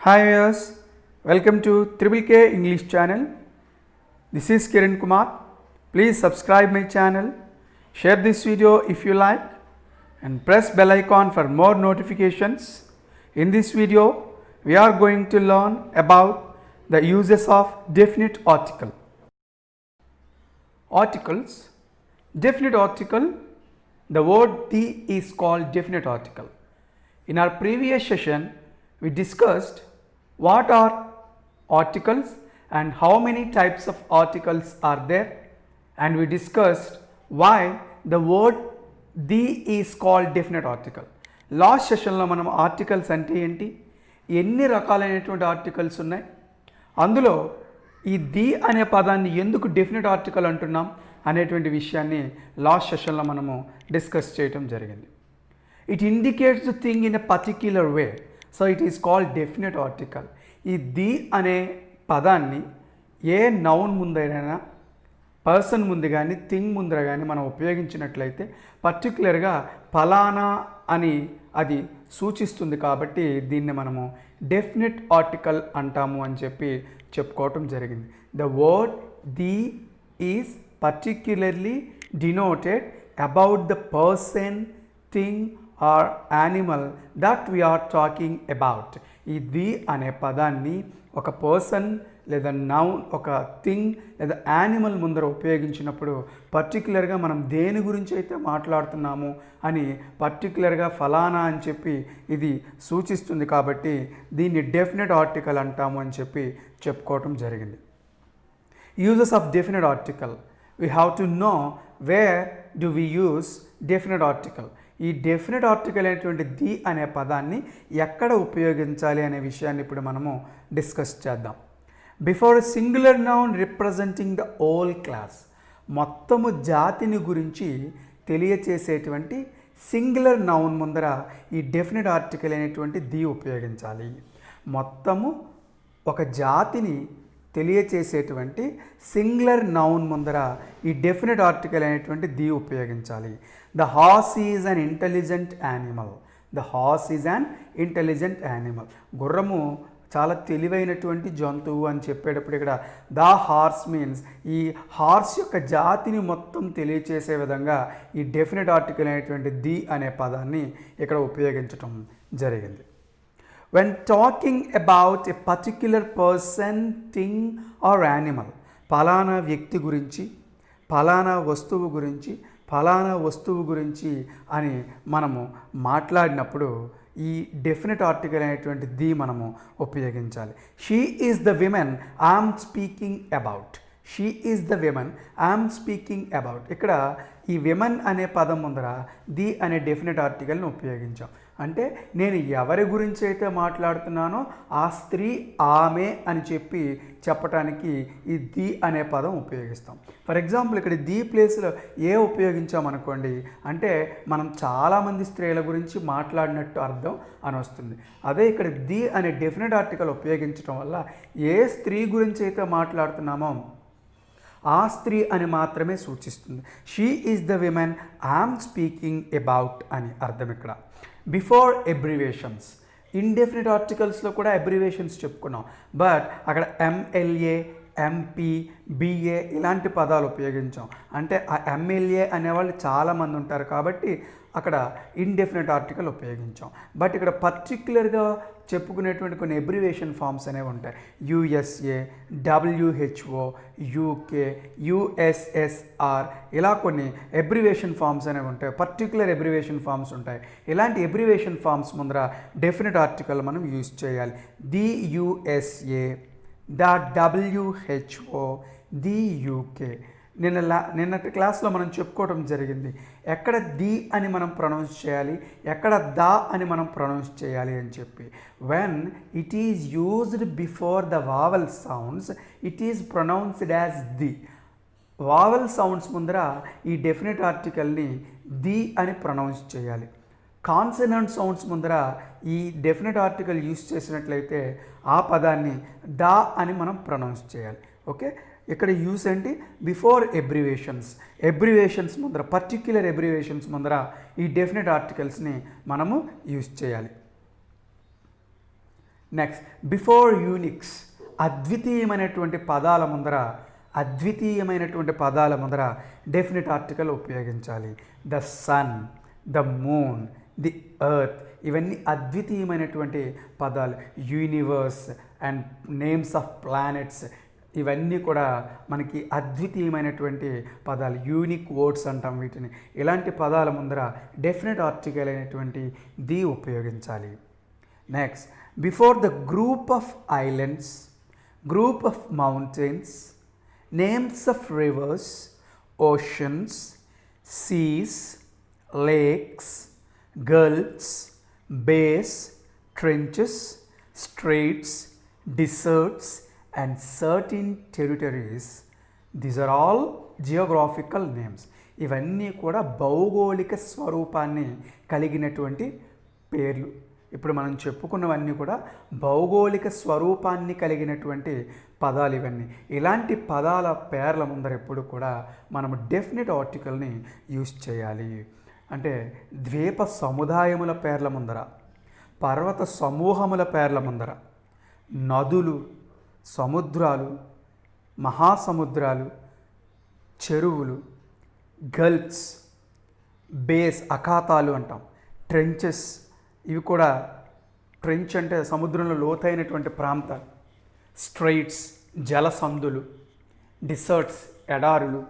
Hi viewers, welcome to Triple K English channel. This is Kiran Kumar. Please subscribe my channel, share this video if you like and press bell icon for more notifications. In this video, we are going to learn about the uses of definite article. Articles. Definite article, the word the is called definite article. In our previous session, we discussed what are articles and how many types of articles are there, and we discussed why the word the is called definite article. Last సెషన్లో మనం articles అంటే ఏంటి, ఎన్ని రకాలైనటువంటి articles ఉన్నాయి, అందులో ఈ the అనే పదాన్ని ఎందుకు డెఫినెట్ ఆర్టికల్ అంటున్నాం అనేటువంటి విషయాన్ని లాస్ట్ సెషన్లో మనము డిస్కస్ చేయటం జరిగింది. It indicates the thing in a particular way, so it is called definite article. ఈ ది అనే పదాన్ని ఏ నౌన్ ముందైనా, పర్సన్ ముందు కానీ, థింగ్ ముందర కానీ మనం ఉపయోగించినట్లయితే పర్టికులర్గా ఫలానా అని అది సూచిస్తుంది. కాబట్టి దీన్ని మనము డెఫినెట్ ఆర్టికల్ అంటాము అని చెప్పి చెప్పుకోవటం జరిగింది. The word the is particularly denoted about the person, thing or animal that we are talking about. ఈ ది అనే పదాన్ని ఒక పర్సన్ లేదా నౌన్, ఒక థింగ్ లేదా యానిమల్ ముందర ఉపయోగించినప్పుడు పర్టికులర్గా మనం దేని గురించి అయితే మాట్లాడుతున్నాము అని పర్టికులర్గా ఫలానా అని చెప్పి ఇది సూచిస్తుంది. కాబట్టి దీన్ని డెఫినెట్ ఆర్టికల్ అంటాము అని చెప్పి చెప్పుకోవటం జరిగింది. Uses of definite article. We have to know where do we use definite article. ఈ డెఫినెట్ ఆర్టికల్ అయినటువంటి ది అనే పదాన్ని ఎక్కడ ఉపయోగించాలి అనే విషయాన్ని ఇప్పుడు మనము డిస్కస్ చేద్దాం. Before a singular noun representing the whole class, మొత్తము జాతిని గురించి తెలియచేసేటువంటి సింగులర్ నౌన్ ముందర ఈ డెఫినెట్ ఆర్టికల్ అయినటువంటి ది ఉపయోగించాలి. మొత్తము ఒక జాతిని తెలియచేసేటువంటి సింగులర్ నౌన్ ముందర ఈ డెఫినెట్ ఆర్టికల్ అయినటువంటి ది ఉపయోగించాలి. The horse is an intelligent animal. The horse is an intelligent animal. గుర్రము చాలా తెలివైనటువంటి జంతువు అని చెప్పేటప్పుడు ఇక్కడ ద హార్స్ మీన్స్ ఈ హార్స్ యొక్క జాతిని మొత్తం తెలియచేసే విధంగా ఈ డెఫినెట్ ఆర్టికల్ అయినటువంటి ది అనే పదాన్ని ఇక్కడ ఉపయోగించటం జరిగింది. When talking about a particular person, thing or animal, ఫలానా వ్యక్తి గురించి, ఫలానా వస్తువు గురించి, ఫలానా వస్తువు గురించి అని మనము మాట్లాడినప్పుడు ఈ డెఫినెట్ ఆర్టికల్ అనేటువంటి ది మనము ఉపయోగించాలి. She is the women I'm speaking about. She is the women I'm speaking about. ఇక్కడ ఈ విమెన్ అనే పదం ముందర ది అనే డెఫినెట్ ఆర్టికల్ని ఉపయోగించాం. అంటే నేను ఎవరి గురించి అయితే మాట్లాడుతున్నానో ఆ స్త్రీ, ఆమె అని చెప్పి చెప్పటానికి ఈ ది అనే పదం ఉపయోగిస్తాం. ఫర్ ఎగ్జాంపుల్ ఇక్కడ ది ప్లేస్లో ఏ ఉపయోగించామనుకోండి అంటే మనం చాలామంది స్త్రీల గురించి మాట్లాడినట్టు అర్థం అని వస్తుంది. అదే ఇక్కడ ది అనే డెఫినెట్ ఆర్టికల్ ఉపయోగించడం వల్ల ఏ స్త్రీ గురించి అయితే మాట్లాడుతున్నామో ఆ స్త్రీ అని మాత్రమే సూచిస్తుంది. She is the women I'm speaking about అని అర్థం ఇక్కడ. బిఫోర్ అబ్రివేషన్స్, ఇండెఫినెట్ ఆర్టికల్స్లో కూడా అబ్రివేషన్స్ చెప్పుకున్నాం. బట్ అక్కడ ఎంఎల్ఏ, ఎంపీ, బిఏ ఇలాంటి పదాలు ఉపయోగించాం. అంటే ఆ ఎంఎల్ఏ అనేవాళ్ళు చాలామంది ఉంటారు కాబట్టి అక్కడ ఇండెఫినెట్ ఆర్టికల్ ఉపయోగించాం. బట్ ఇక్కడ పర్టిక్యులర్గా చెప్పుకునేటువంటి కొన్ని అబ్రివేషన్ ఫామ్స్ అనేవి ఉంటాయి. యుఎస్ఏ, డబ్ల్యూహెచ్ఓ, యూకే, యుఎస్ఎస్ఆర్ ఇలా కొన్ని అబ్రివేషన్ ఫామ్స్ అనేవి ఉంటాయి. పర్టిక్యులర్ అబ్రివేషన్ ఫామ్స్ ఉంటాయి. ఇలాంటి అబ్రివేషన్ ఫామ్స్ ముందర డెఫినెట్ ఆర్టికల్ మనం యూజ్ చేయాలి. The USA, the WHO, the UK. నిన్నటి క్లాస్లో మనం చెప్పుకోవడం జరిగింది ఎక్కడ ది అని మనం ప్రొనౌన్స్ చేయాలి, ఎక్కడ ద అని మనం ప్రొనౌన్స్ చేయాలి అని చెప్పి. When it is used before the vowel sounds it is pronounced as the. Vowel sounds ముందర ఈ డెఫినెట్ ఆర్టికల్ని ది అని ప్రొనౌన్స్ చేయాలి. కాన్సనెంట్ సౌండ్స్ ముందర ఈ డెఫినెట్ ఆర్టికల్ యూజ్ చేసినట్లయితే ఆ పదాన్ని ద అని మనం ప్రొనౌన్స్ చేయాలి. ఓకే, ఇక్కడ యూస్ ఏంటి, బిఫోర్ అబ్రివేషన్స్ ముందర, పర్టిక్యులర్ అబ్రివేషన్స్ ముందర ఈ డెఫినెట్ ఆర్టికల్స్ని మనము యూజ్ చేయాలి. నెక్స్ట్ బిఫోర్ యూనిక్స్, అద్వితీయమైనటువంటి పదాల ముందర డెఫినెట్ ఆర్టికల్ ఉపయోగించాలి. The sun, the moon, the earth, ఇవన్నీ అద్వితీయమైనటువంటి పదాలు. Universe and names of planets, ఇవన్నీ కూడా మనకి అద్వితీయమైనటువంటి పదాలు, యూనిక్ వర్డ్స్ అంటాం వీటిని. ఇలాంటి పదాల ముందర డెఫినెట్ ఆర్టికల్ అయినటువంటి ది ఉపయోగించాలి. Next before the group of islands, group of mountains, names of rivers, oceans, seas, lakes, gulfs, bays, trenches, straits, deserts and certain territories. These are all geographical names. ఇవన్నీ కూడా భౌగోళిక స్వరూపాన్ని కలిగినటువంటి పేర్లు. ఇప్పుడు మనం చెప్పుకున్నవన్నీ కూడా భౌగోళిక స్వరూపాన్ని కలిగినటువంటి పదాలు ఇవన్నీ. ఇలాంటి పదాల పేర్ల ముందర ఎప్పుడు కూడా మనం డెఫినెట్ ఆర్టికల్ని యూజ్ చేయాలి. అంటే ద్వీప సముదాయముల పేర్ల ముందర, పర్వత సమూహముల పేర్ల ముందర, నదులు, సముద్రాలు, మహాసముద్రాలు, చెరువులు, గల్ఫ్స్, బేస్ అఖాతాలు అంటాం, ట్రెంచెస్, ఇవి కూడా ట్రెంచ్ అంటే సముద్రంలో లోతైనటువంటి ప్రాంతాలు, స్ట్రెయిట్స్ జలసందులు, డిసర్ట్స్ ఎడారులు,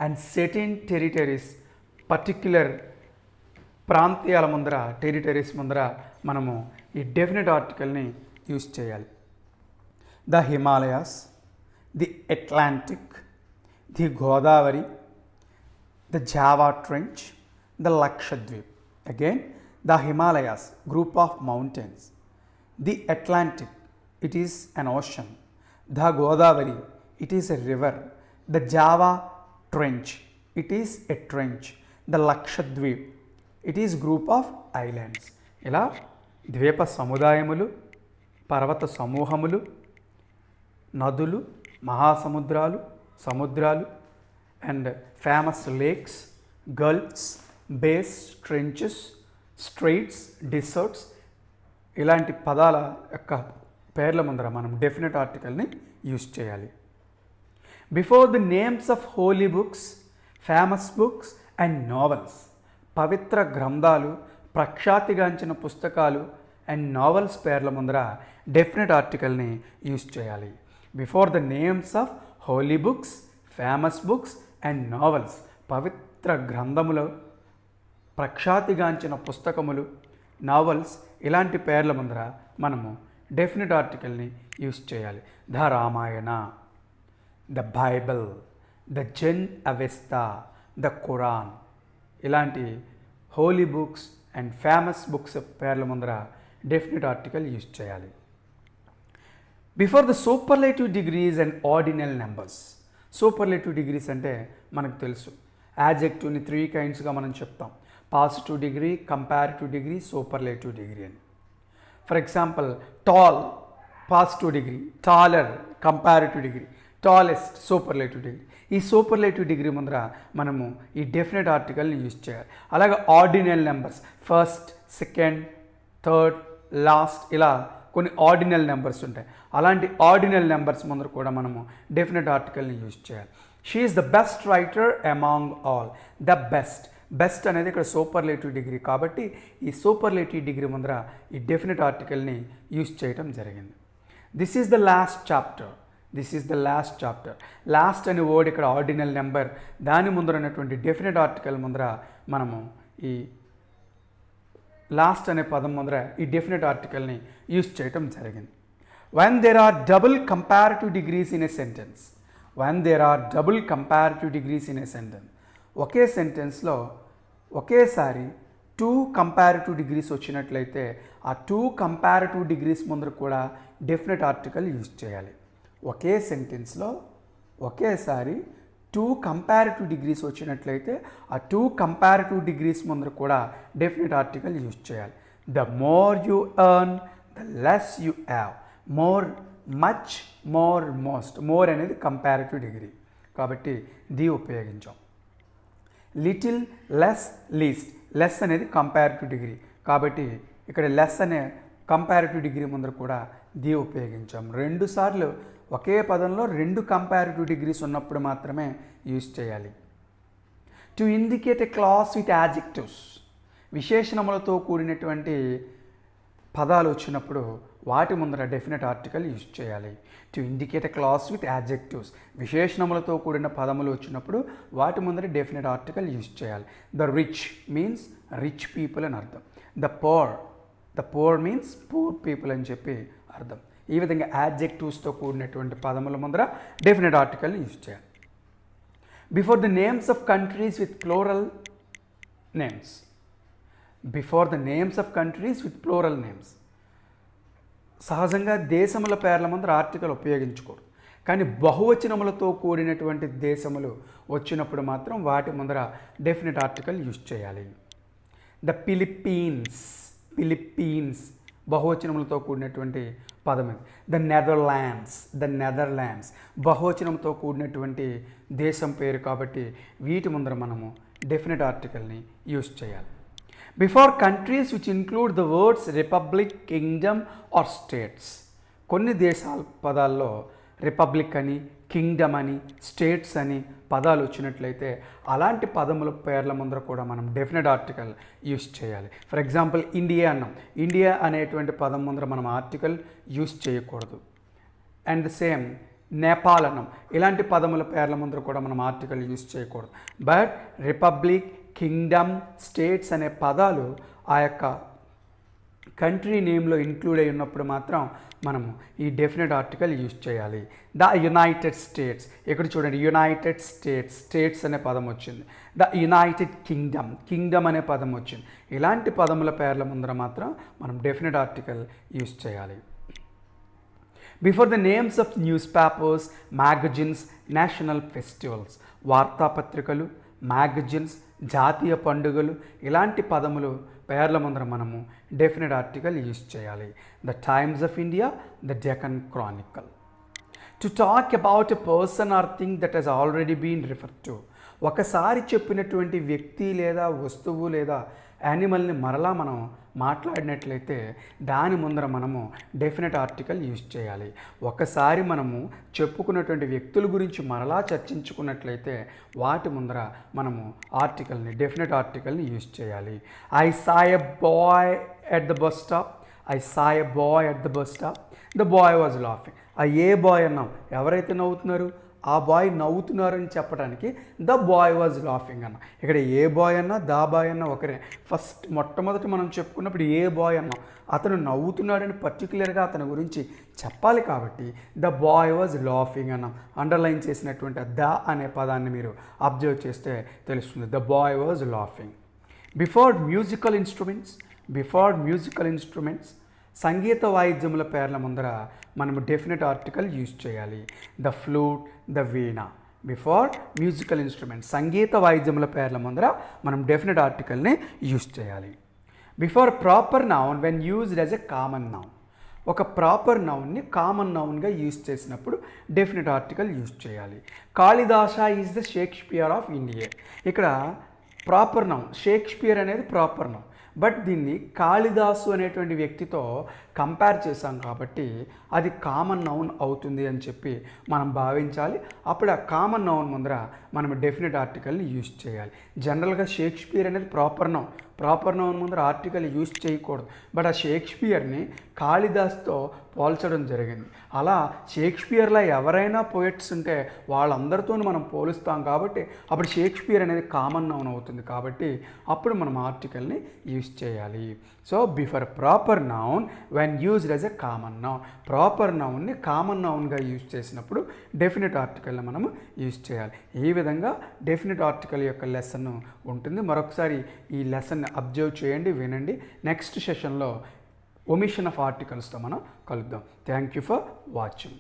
అండ్ సెటిన్ టెరిటరీస్ పర్టిక్యులర్ ప్రాంతీయాల ముందర, టెరిటరీస్ ముందర మనము ఈ డెఫినెట్ ఆర్టికల్ని యూజ్ చేయాలి. The Himalayas, the Atlantic, the Godavari, the Java Trench, the Lakshadweep. Again, the Himalayas, group of mountains. The Atlantic, it is an ocean. The Godavari, it is a river. The Java Trench, it is a trench. The Lakshadweep, it is group of islands. ఇలా ద్వీప సముదాయములు, పర్వత సమూహములు, నదులు, మహాసముద్రాలు, సముద్రాలు, and famous lakes, gulfs, bays, trenches, straits, deserts, ఇలాంటి పదాల యొక్క పేర్ల ముందర మనం డెఫినెట్ ఆర్టికల్ని యూజ్ చేయాలి. Before the names of holy books, famous books and novels, పవిత్ర గ్రంథాలు, ప్రఖ్యాతిగాంచిన పుస్తకాలు అండ్ నావెల్స్ పేర్ల ముందర డెఫినెట్ ఆర్టికల్ని యూజ్ చేయాలి. Before the names of holy books, famous books and novels, పవిత్ర గ్రంథములు, ప్రఖ్యాతిగాంచిన పుస్తకములు, నావెల్స్, ఇలాంటి పేర్ల ముందర మనము డెఫినెట్ ఆర్టికల్ని యూజ్ చేయాలి. The Ramayana, the Bible, the Zend Avesta, the Quran, ఇలాంటి holy books and famous books పేర్ల ముందర డెఫినెట్ ఆర్టికల్ యూజ్ చేయాలి. Before the superlative degrees and ordinal numbers, superlative degrees అంటే మనకు తెలుసు, యాడ్జెక్టివ్ని 3 కైండ్స్గా మనం చెప్తాం: positive degree, comparative degree, superlative degree అని. For example tall positive degree, taller comparative degree, tallest superlative degree. ఈ సూపర్లేటివ్ డిగ్రీ ముందర మనము ఈ డెఫినెట్ ఆర్టికల్ని యూజ్ చేయాలి. అలాగే ordinal numbers, first, second, third, last, ఇలా కొన్ని ఆర్డినల్ నెంబర్స్ ఉంటాయి. అలాంటి ఆర్డినల్ నెంబర్స్ ముందర కూడా మనము డెఫినెట్ ఆర్టికల్ని యూజ్ చేయాలి. She is the best writer among all. The best, best అనేది ఇక్కడ సూపర్లేటివ్ డిగ్రీ కాబట్టి ఈ సూపర్లేటివ్ డిగ్రీ ముందర ఈ డెఫినెట్ ఆర్టికల్ని యూజ్ చేయడం జరిగింది. This is the last chapter, this is the last chapter. Last అనే వర్డ్ ఇక్కడ ఆర్డినల్ నెంబర్, దాని ముందర ఉన్నటువంటి డెఫినెట్ ఆర్టికల్ ముందర మనము ఈ లాస్ట్ అనే పదం ముందర ఈ డెఫినెట్ ఆర్టికల్ని యూజ్ చేయటం జరిగింది. When there are double comparative degrees in a sentence, when there are double comparative degrees in a sentence, ఒకే సెంటెన్స్లో ఒకేసారి 2 కంపారిటివ్ డిగ్రీస్ వచ్చినట్లయితే ఆ 2 కంపారిటివ్ డిగ్రీస్ ముందర కూడా డెఫినెట్ ఆర్టికల్ యూజ్ చేయాలి. ఒకే సెంటెన్స్లో ఒకేసారి 2 కంపారిటివ్ డిగ్రీస్ వచ్చినట్లయితే ఆ 2 కంపారిటివ్ డిగ్రీస్ ముందర కూడా డెఫినెట్ ఆర్టికల్ యూజ్ చేయాలి. The more you earn the less you have, more, much, more, most. More అనేది కంపారిటివ్ డిగ్రీ కాబట్టి ది ఉపయోగించాం. లిటిల్, లెస్, లీస్ట్, లెస్ అనేది కంపారిటివ్ డిగ్రీ కాబట్టి ఇక్కడ లెస్ అనే కంపారిటివ్ డిగ్రీ ముందర కూడా ది ఉపయోగించాం. 2 సార్లు ఒకే పదంలో 2 కంపారిటివ్ డిగ్రీస్ ఉన్నప్పుడు మాత్రమే యూజ్ చేయాలి. To indicate a class with adjectives, విశేషణములతో కూడినటువంటి పదాలు వచ్చినప్పుడు వాటి ముందర డెఫినెట్ ఆర్టికల్ యూజ్ చేయాలి. To indicate a class with adjectives, విశేషణములతో కూడిన పదములు వచ్చినప్పుడు వాటి ముందర డెఫినెట్ ఆర్టికల్ యూజ్ చేయాలి. The rich means rich people అని అర్థం. The poor means poor people అని చెప్పి అర్థం. ఈ విధంగా యాడ్జెక్టివ్స్తో కూడినటువంటి పదముల ముందర డెఫినెట్ ఆర్టికల్ యూజ్ చేయాలి. Before the names of countries with plural names, before the names of countries with plural names, సహజంగా దేశముల పేర్ల ముందర ఆర్టికల్ ఉపయోగించకూడదు. కానీ బహువచనములతో కూడినటువంటి దేశములు వచ్చినప్పుడు మాత్రం వాటి ముందర డెఫినెట్ ఆర్టికల్ యూజ్ చేయాలి. ద ఫిలిప్పీన్స్ బహువచనములతో కూడినటువంటి పదం ఇది. ద నెదర్లాండ్స్ బహువచనంతో కూడినటువంటి దేశం పేరు కాబట్టి వీటి ముందర మనము డెఫినెట్ ఆర్టికల్ని యూజ్ చేయాలి. Before countries which include the words republic, kingdom or states, కొన్ని దేశాల పదాల్లో రిపబ్లిక్ అని, కింగ్డమ్ అని, స్టేట్స్ అని పదాలు వచ్చినట్లయితే అలాంటి పదముల పేర్ల ముందర కూడా మనం డెఫినెట్ ఆర్టికల్ యూజ్ చేయాలి. ఫర్ ఎగ్జాంపుల్ ఇండియా అన్నాం, ఇండియా అనేటువంటి పదం ముందర మనం ఆర్టికల్ యూజ్ చేయకూడదు. అండ్ ద సేమ్ నేపాల్ అన్నాం, ఇలాంటి పదముల పేర్ల ముందర కూడా మనం ఆర్టికల్ యూజ్ చేయకూడదు. బట్ రిపబ్లిక్, కింగ్డమ్, స్టేట్స్ అనే పదాలు ఆ యొక్క కంట్రీ నేమ్లో ఇంక్లూడ్ అయి ఉన్నప్పుడు మాత్రం మనము ఈ డెఫినెట్ ఆర్టికల్ యూజ్ చేయాలి. ద యునైటెడ్ స్టేట్స్, ఇక్కడ చూడండి యునైటెడ్ స్టేట్స్ అనే పదం వచ్చింది. ద యునైటెడ్ కింగ్డమ్ అనే పదం వచ్చింది. ఇలాంటి పదముల పేర్ల ముందర మాత్రం మనం డెఫినెట్ ఆర్టికల్ యూజ్ చేయాలి. Before the names of newspapers, magazines, national festivals, వార్తాపత్రికలు, మ్యాగజైన్స్, జాతీయ పండుగలు, ఇలాంటి పదములు పేర్ల ముందర మనము డెఫినెట్ ఆర్టికల్ యూజ్ చేయాలి. The Times of India, the Deccan chronicle. To talk about a person or thing that he's already been refer to, ఒకసారి చెప్పినటువంటి వ్యక్తి లేదా వస్తువు లేదా యానిమల్ని మరలా మనం మాట్లాడినట్లయితే దాని ముందర మనము డెఫినెట్ ఆర్టికల్ యూజ్ చేయాలి. ఒకసారి మనము చెప్పుకున్నటువంటి వ్యక్తుల గురించి మరలా చర్చించుకున్నట్లయితే వాటి ముందర మనము ఆర్టికల్ని డెఫినెట్ ఆర్టికల్ని యూజ్ చేయాలి. I saw a boy at the bus stop, the boy was laughing. ఆ ఏ బాయ్ అన్నాం, ఎవరైతే నవ్వుతున్నారు ఆ బాయ్ నవ్వుతున్నారని చెప్పడానికి ద బాయ్ వాజ్ లాఫింగ్ అన్న. ఇక్కడ ఏ బాయ్ అన్నా ద బాయ్ అన్నా ఒకరే. మొట్టమొదటి మనం చెప్పుకున్నప్పుడు ఏ బాయ్ అన్నాం, అతను నవ్వుతున్నాడని పర్టికులర్గా అతని గురించి చెప్పాలి కాబట్టి ద బాయ్ వాజ్ లాఫింగ్ అన్నాం. అండర్లైన్ చేసినటువంటి ద అనే పదాన్ని మీరు అబ్జర్వ్ చేస్తే తెలుస్తుంది. The boy was laughing. Before musical instruments, సంగీత వాయిద్యముల పేర్ల ముందర మనము డెఫినెట్ ఆర్టికల్ యూజ్ చేయాలి. The flute, the veena. Before musical instruments, సంగీత వాయిద్యముల పేర్ల ముందర మనం డెఫినెట్ ఆర్టికల్ని యూజ్ చేయాలి. Before proper noun when used as a common noun, ఒక ప్రాపర్ నౌన్ని కామన్ నౌన్గా యూజ్ చేసినప్పుడు డెఫినెట్ ఆర్టికల్ యూజ్ చేయాలి. Kalidasa is the Shakespeare of India. ఇక్కడ ప్రాపర్ నౌన్, షేక్స్పియర్ అనేది ప్రాపర్ నౌన్, బట్ దీన్ని కాళిదాసు అనేటువంటి వ్యక్తితో కంపేర్ చేశాం కాబట్టి అది కామన్ నౌన్ అవుతుంది అని చెప్పి మనం భావించాలి. అప్పుడు ఆ కామన్ నౌన్ ముందర మనం డెఫినెట్ ఆర్టికల్ని యూజ్ చేయాలి. జనరల్గా షేక్స్పియర్ అనేది ప్రాపర్ నౌన్ ముందర ఆర్టికల్ యూజ్ చేయకూడదు. బట్ ఆ షేక్స్పియర్ని కాళిదాస్తో పోల్చడం జరిగింది. అలా షేక్స్పియర్లో ఎవరైనా పోయట్స్ ఉంటే వాళ్ళందరితో మనం పోలుస్తాం కాబట్టి అప్పుడు షేక్స్పియర్ అనేది కామన్ నౌన్ అవుతుంది. కాబట్టి అప్పుడు మనం ఆర్టికల్ని యూజ్ చేయాలి. So before proper noun when used as a common noun, proper నౌన్ని కామన్ నౌన్గా యూజ్ చేసినప్పుడు డెఫినెట్ ఆర్టికల్ని మనము యూజ్ చేయాలి. ఈ విధంగా డెఫినెట్ ఆర్టికల్ యొక్క లెసన్ ఉంటుంది. మరొకసారి ఈ లెసన్ని అబ్జర్వ్ చేయండి, వినండి. నెక్స్ట్ సెషన్లో ఒమిషన్ ఆఫ్ ఆర్టికల్స్తో మనం కలుద్దాం. Thank you for watching.